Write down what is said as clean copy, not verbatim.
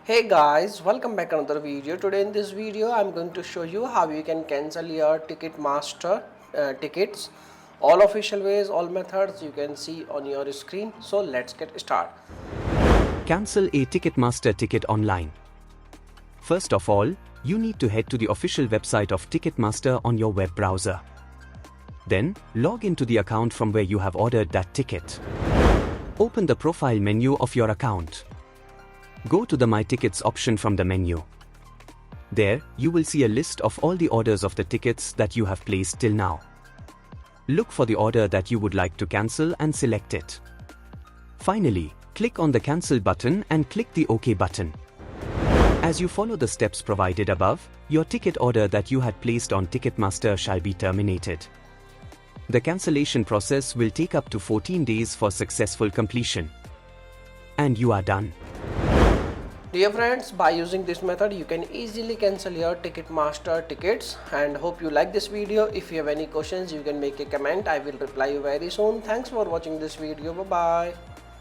Hey guys, welcome back to another video. Today in this video I'm going to show you how you can cancel your Ticketmaster tickets. All official ways, all methods you can see on your screen. So let's get started. Cancel a Ticketmaster ticket online. First of all, you need to head to the official website of Ticketmaster on your web browser. Then, log into the account from where you have ordered that ticket. Open the profile menu of your account. Go to the My Tickets option from the menu. There, you will see a list of all the orders of the tickets that you have placed till now. Look for the order that you would like to cancel and select it. Finally, click on the Cancel button and click the OK button. As you follow the steps provided above, your ticket order that you had placed on Ticketmaster shall be terminated. The cancellation process will take up to 14 days for successful completion. And you are done. Dear friends, by using this method you can easily cancel your Ticketmaster tickets, and hope you like this video. If you have any questions you can make a comment. I will reply you very soon. Thanks for watching this video. Bye bye.